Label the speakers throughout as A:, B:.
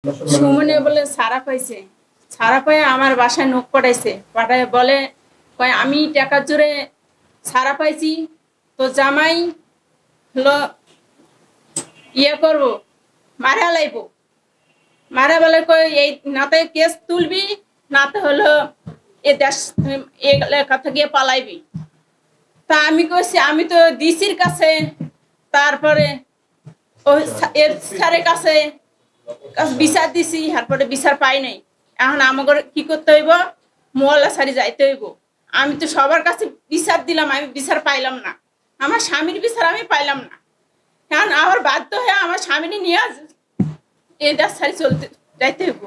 A: সুমনে বলে সারা পাইছে, সারা পায়ে আমার বাসায় নখ পড়াইছে, পাঠায় বলে কয় আমি টাকার জোরে সারা পাইছি, তো জামাই হলো ইয়ে করবো, মারা লাইব, মারা বলে কই এই নাতে কেস তুলবি, নাতে হলো এ দেশ এলাকা থেকে পালাইবি। তা আমি কইছি আমি তো ডিসির কাছে, তারপরে ওই এর স্যারের কাছে বিচার দিছি, তারপরে বিচার পাই নাই। এখন আমাকে কি করতে হইব, মোয়াল্লা সারি যাইতে হইব। আমি তো সবার কাছে বিচার দিলাম, আমি বিচার পাইলাম না, আমার স্বামীর বিচার আমি পাইলাম না। এখন আমার বাধ্য হয়ে আমার স্বামীর নিয়ে এই দেশ সারি চলতে যাইতে হইব।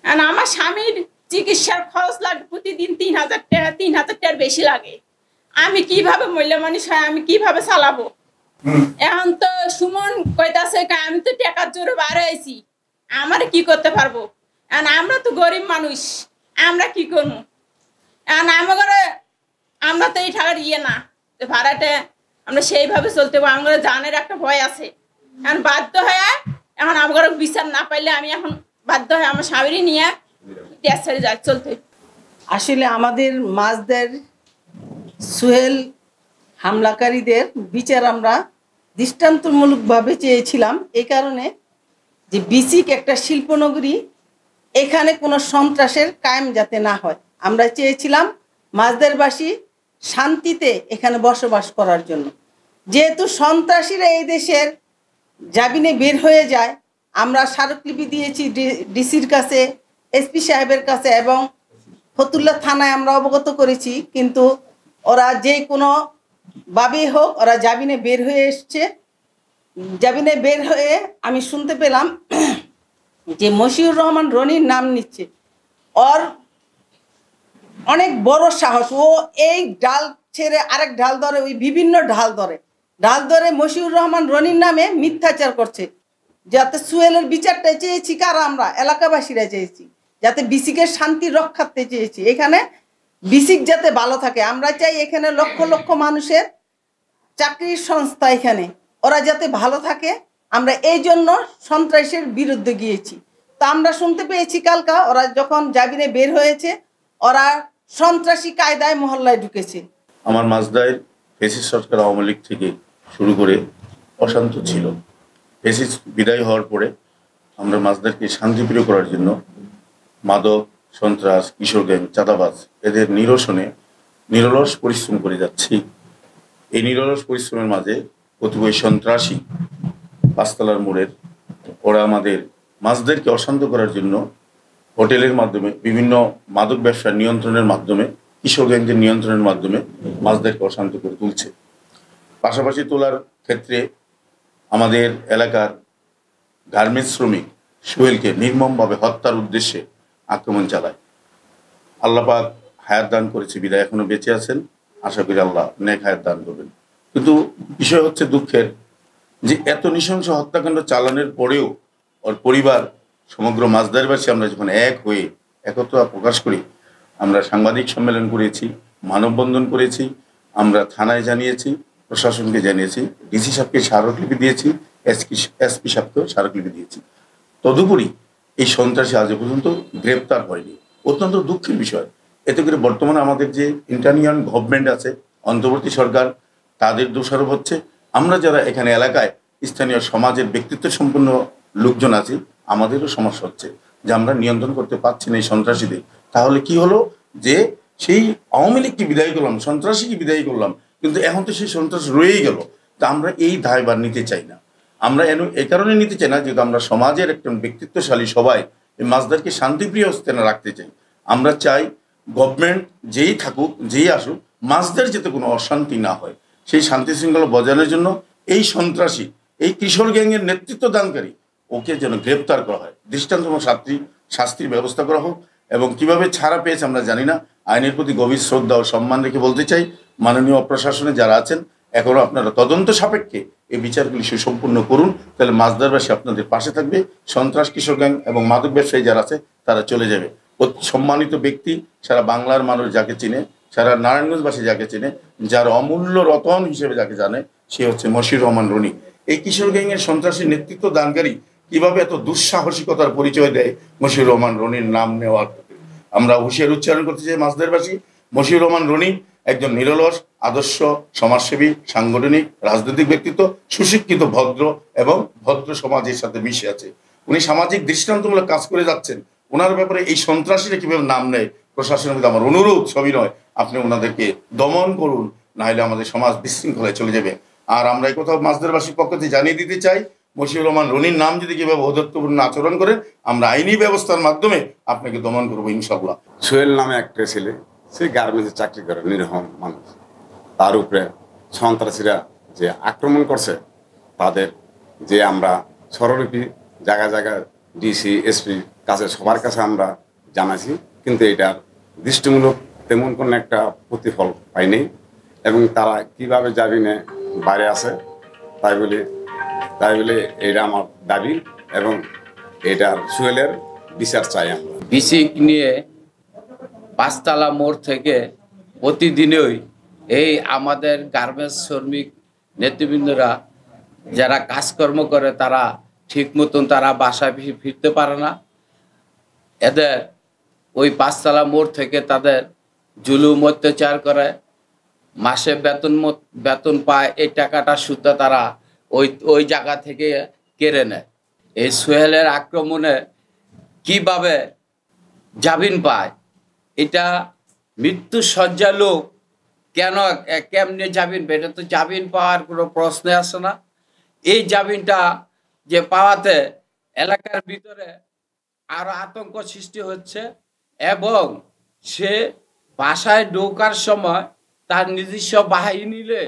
A: এখন আমার স্বামীর চিকিৎসার খরচ লাগে প্রতিদিন ৩,০০০ টাকা, ৩,০০০ টাকার বেশি লাগে। আমি কিভাবে মহিলা মানুষ হয়, আমি কিভাবে চালাবো? এখন তো সুমন কইতাছে আমি তো টাকার জোরে বার হয়েছি, আমার কি করতে পারবো? এখন আমরা তো গরিব মানুষ, আমরা কি করবো? এখন আমার আমরা তো এই টাকার ইয়ে না, ভাড়াটা আমরা সেইভাবে চলতে পারবো, আমার জানের একটা ভয় আছে। এখন বাধ্য হয়ে, এখন আমার বিচার না পাইলে আমি এখন বাধ্য হয়ে আমার স্বামী নিয়ে দেশ ছেড়ে যাই চলতে।
B: আসলে আমাদের মাছদের সোহেল হামলাকারীদের বিচার আমরা দৃষ্টান্তমূলকভাবে চেয়েছিলাম, এই কারণে যে বিসিক একটা শিল্পনগরী, এখানে কোনো সন্ত্রাসের কায়েম যাতে না হয়। আমরা চেয়েছিলাম মাছদেরবাসী শান্তিতে এখানে বসবাস করার জন্য। যেহেতু সন্ত্রাসীরা এই দেশের জামিনে বের হয়ে যায়, আমরা স্মারকলিপি দিয়েছি ডিসির কাছে, এসপি সাহেবের কাছে এবং ফতুল্লা থানায় আমরা অবগত করেছি, কিন্তু ওরা যে কোনো ভাবেই হোক ওরা জামিনে বের হয়ে এসছে। জামিনে বের হয়ে আমি শুনতে পেলাম যে মশিউর রহমান রনির নাম নিচ্ছে। ওর অনেক বড় সাহস, ও এই ডাল ছেড়ে আরেক ঢাল ধরে, ওই বিভিন্ন ঢাল ধরে মশিউর রহমান রনির নামে মিথ্যাচার করছে। যাতে সোহেলের বিচারটা চেয়েছি কারা, আমরা এলাকাবাসীরা চেয়েছি, যাতে বিসিকের শান্তি রক্ষার্থে চেয়েছি, এখানে বিসিক যাতে ভালো থাকে। আমরা চাই এখানে লক্ষ লক্ষ মানুষের চাকরির সংস্থা, এখানে ওরা যাতে ভালো থাকে। আমরা এই জন্য সন্ত্রাসের বিরুদ্ধে গিয়েছি। তা আমরা শুনতে পেয়েছি কালকা ওরা যখন জামিনে বের হয়েছে, ওরা সন্ত্রাসী কায়দায় মহল্লায় ঢুকেছে।
C: আমার মাছদায় ফেসিস সরকার আওয়ামী লীগ থেকে শুরু করে অশান্ত ছিল। ফেসিস বিদায় হওয়ার পরে আমরা মাছদারকে শান্তিপ্রিয় করার জন্য মাদক, সন্ত্রাস, কিশোর গ্যাং, চাঁদাবাজ এদের নিরসনে নিরলস পরিশ্রম করে যাচ্ছি। এই নিরলস পরিশ্রমের মাঝে কতিপয় সন্ত্রাসী পাঁচতলার মোড়ের, ওরা আমাদের মাছদেরকে অশান্ত করার জন্য হোটেলের মাধ্যমে, বিভিন্ন মাদক ব্যবসার নিয়ন্ত্রণের মাধ্যমে, কিশোর গ্যাংদের নিয়ন্ত্রণের মাধ্যমে মাছদেরকে অশান্ত করে তুলছে। পাশাপাশি তোলার ক্ষেত্রে আমাদের এলাকার গার্মেন্টস শ্রমিক সোহেলকে নির্মমভাবে হত্যার উদ্দেশ্যে আক্রমণ চালায়। আল্লাহ পাক হায়াত দান করেছে বিদায় এখনো বেঁচে আছেন, আশা করি আল্লাহ নেক হায়াত দান করবেন। কিন্তু বিষয় হচ্ছে দুঃখের যে এত নৃশংস হত্যাকাণ্ড চালানোর পরেও ওর পরিবার, সমগ্র মাছদারবাসী আমরা যখন এক হয়ে একতা প্রকাশ করি, আমরা সাংবাদিক সম্মেলন করেছি, মানববন্ধন করেছি, আমরা থানায় জানিয়েছি, প্রশাসনকে জানিয়েছি, ডিসি সাহেবকে স্মারকলিপি দিয়েছি, এসপি সাহেবকেও স্মারকলিপি দিয়েছি। তদুপরি এই সন্ত্রাসী আজ পর্যন্ত গ্রেপ্তার হয়নি। অত্যন্ত দুঃখের বিষয়। এতে করে বর্তমানে আমাদের যে ইন্টারিয়ান গভর্নমেন্ট আছে, অন্তর্বর্তী সরকার, তাদের দোষারোপ হচ্ছে। আমরা যারা এখানে এলাকায় স্থানীয় সমাজের ব্যক্তিত্ব সম্পন্ন লোকজন আছি, আমাদেরও সমস্যা হচ্ছে যে আমরা নিয়ন্ত্রণ করতে পারছি না এই সন্ত্রাসীদের। তাহলে কি হলো যে সেই আওয়ামী লীগকে বিদায় করলাম, সন্ত্রাসীকে বিদায় করলাম, কিন্তু এখন তো সেই সন্ত্রাস রয়েই গেল। তা আমরা এই দায়ভার নিতে চাই না। আমরা এই কারণে নিতে চাই না যেহেতু আমরা সমাজের একজন ব্যক্তিত্বশালী সবাই এই মাছদারকে শান্তিপ্রিয় স্থানে রাখতে চাই। আমরা চাই গভর্নমেন্ট যেই থাকুক, যেই আসুক, মাছদের যাতে কোনো অশান্তি না হয়, সেই শান্তি শৃঙ্খলা বজানোর জন্য এই সন্ত্রাসী, এই কিশোর গ্যাংয়ের নেতৃত্ব দানকারী ওকে যেন গ্রেপ্তার করা হয়, দৃষ্টান্তমূলক শাস্তির ব্যবস্থা করা হোক। এবং কিভাবে ছাড়া পেয়েছে আমরা জানি না। আইনের প্রতি গভীর শ্রদ্ধা ও সম্মান রেখে বলতে চাই, মাননীয় প্রশাসনে যারা আছেন এখনও আপনারা তদন্ত সাপেক্ষে এই বিচারগুলি সুসম্পূর্ণ করুন, তাহলে মাছদারবাসী আপনাদের পাশে থাকবে। সন্ত্রাস, কিশোর গ্যাং এবং মাদক ব্যবসায়ী যারা আছে তারা চলে যাবে। সম্মানিত ব্যক্তি সারা বাংলার মানুষ যাকে চিনে, সারা নারায়ণগঞ্জবাসী যাকে চিনে, যার অমূল্য রতন হিসেবে যাকে জানে, সে হচ্ছে মশিউর রহমান রনি। এই কিশোর গ্যাংয়ের সন্ত্রাসী নেতৃত্ব দানকারী কিভাবে এত দুঃসাহসিকতার পরিচয় দেয় মশিউর রহমান রনির নাম নেওয়ার ক্ষেত্রে। আমরা হুঁশিয়ার উচ্চারণ করতে চাই মাছদেরবাসী, মশিউর রহমান রনি একজন নিরলস, আদর্শ, সমাজসেবী, সাংগঠনিক, রাজনৈতিক ব্যক্তিত্ব, সুশিক্ষিত, ভদ্র এবং ভদ্র সমাজের সাথে মিশে আছে। উনি সামাজিক দৃষ্টান্তমূলক কাজ করে যাচ্ছেন। ওনার ব্যাপারে এই সন্ত্রাসীরা কিভাবে নাম নেয়, প্রশাসনের মধ্যে আমার অনুরোধ সবিনয়, আপনি ওনাদেরকে দমন করুন, না হলে আমাদের সমাজ বিশৃঙ্খলায় চলে যাবে। আর আমরা এই কথা মাছদেরবাসীর পক্ষ থেকে জানিয়ে দিতে চাই, মশিউর রহমান রনির নাম যদি কিভাবে ঔদ্ধত্যপূর্ণ আচরণ করেন, আমরা আইনি ব্যবস্থার মাধ্যমে আপনাকে দমন করবো ইনশাআল্লাহ।
D: সোহেল নামে একটা ছেলে, সে গার্মেন্টসে চাকরি করে, নিরহম মানুষ, তার উপরে সন্ত্রাসীরা যে আক্রমণ করছে, তাদের যে আমরা স্বরলিপি জায়গা জায়গায় ডিসি এসপি কাছে সবার কাছে আমরা জানাইছি, কিন্তু এটার দৃষ্টিমূলক তেমন কোনো একটা প্রতিফল পাইনি। এবং তারা কিভাবে জামিনে বাইরে আছে তাই বলে এটা আমার দাবি, এবং এটার সোহেলের বিচার চাই আমরা।
E: বিসিক নিয়ে পাঁচতলা মোড় থেকে প্রতিদিনই এই আমাদের গার্মেন্টস শ্রমিক নেতৃবৃন্দরা যারা কাজকর্ম করে তারা ঠিক মতন তারা বাসায় ফিরতে পারে না। এদের ওই পাঁচতলা মোড় থেকে তাদের জুলুম অত্যাচার করে, মাসে বেতন পায়, এই টাকাটা সুদ্ধা তারা ওই জায়গা থেকে কেড়ে নেয়। এই সোহেলের আক্রমণে কিভাবে জামিন পায়, এটা মৃত্যু সজ্জা লোক কেমনে জামিন পায়? এটা তো জামিন পাওয়ার কোনো প্রশ্নে আসে না। এই জামিনটা যে পাওয়াতে এলাকার ভিতরে আরো আতঙ্ক সৃষ্টি হচ্ছে, এবং সে বাসায় ঢোকার সময় তার নিজস্ব বাহিনী নিলে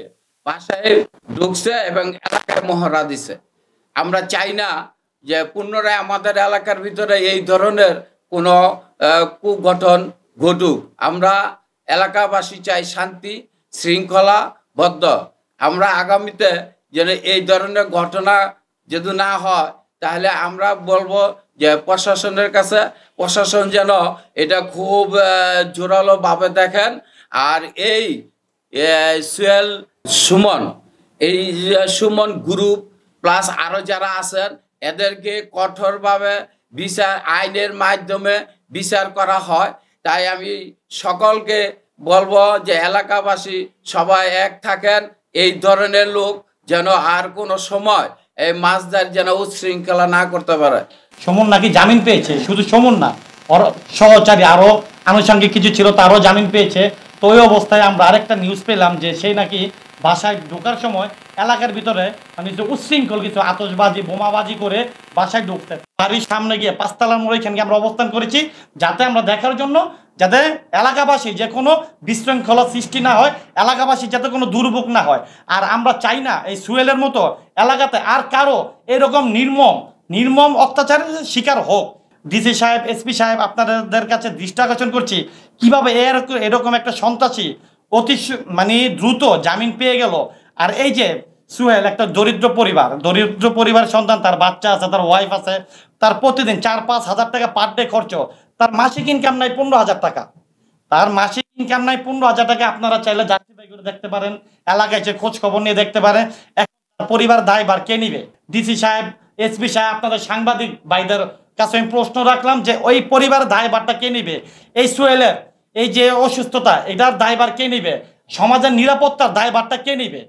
E: বাসায় ঢুকছে এবং এলাকায় মহড়া দিছে। আমরা চাই না যে পুনরায় আমাদের এলাকার ভিতরে এই ধরনের কোনো কুঘটন ঘটুক। আমরা এলাকাবাসী চাই শান্তি শৃঙ্খলাবদ্ধ। আমরা আগামীতে যেন এই ধরনের ঘটনা যদি না হয়, তাহলে আমরা বলবো যে প্রশাসনের কাছে, প্রশাসন যেন এটা খুব জোরালোভাবে দেখেন। আর এই সোহেল সুমন, এই সুমন গ্রুপ প্লাস আরো যারা আছেন, এদেরকে কঠোরভাবে বিচার আইনের মাধ্যমে বিচার করা হয়। তাই আমি সকলকে বলবো যে এলাকাবাসী সবাই এক থাকেন, এই ধরনের লোক যেন আর কোনো সময় এই মাছদার যেন উচ্ছৃঙ্খলা না করতে পারে।
F: সুমন নাকি জামিন পেয়েছে, শুধু সুমন না, ওর সহচারী আরো আনুষঙ্গিক কিছু ছিল, তারও জামিন পেয়েছে। তো ওই অবস্থায় আমরা আরেকটা নিউজ পেলাম যে সেই নাকি বাসায় ঢোকার সময় এলাকার ভিতরে মানে যে উচ্ছৃঙ্খল কিছু আতশবাজি বোমাবাজি করে বাসায় ঢুকতে, বাড়ির সামনে গিয়ে পাঁচতলার মোড়ে এখানে আমরা অবস্থান করেছি যাতে আমরা দেখার জন্য, যাতে এলাকাবাসী যে কোনো বিশৃঙ্খলা সৃষ্টি না হয়, এলাকাবাসী যাতে কোনো দুর্ভোগ না হয়। আর আমরা চাই না এই সোহেলের মতো এলাকাতে আর কারো এরকম নির্মম অত্যাচারের শিকার হোক। ডিসি সাহেব, এসপি সাহেব, আপনাদের কাছে দৃষ্টি আকর্ষণ করছি কিভাবে এরকম একটা সন্ত্রাসী অতি মানে দ্রুত জামিন পেয়ে গেল। আর এই যে সোহেল একটা দরিদ্র পরিবার সন্তান, তার বাচ্চা আছে, তার ওয়াইফ আছে, তার প্রতিদিন 4-5 হাজার টাকা পার ডে খরচ, তার মাসিক ইনকাম নাই 15,000 টাকা, তার মাসিক ইনকাম নাই 15,000 টাকা। আপনারা চাইলে জাস্টিফাই করে দেখতে পারেন, এলাকায় যে খোঁজ খবর নিয়ে দেখতে পারেন। এখন পরিবার দায়ভার কে নিবে? ডিসি সাহেব, এসপি সাহেব, আপনাদের সাংবাদিক ভাইদের কাছে আমি প্রশ্ন রাখলাম যে ওই পরিবার দায়ভারটা কে নিবে? এই সোহেলের এই যে অসুস্থতা, এটার দায়ভার কে নিবে? সমাজের নিরাপত্তার দায়ভারটা কে নিবে?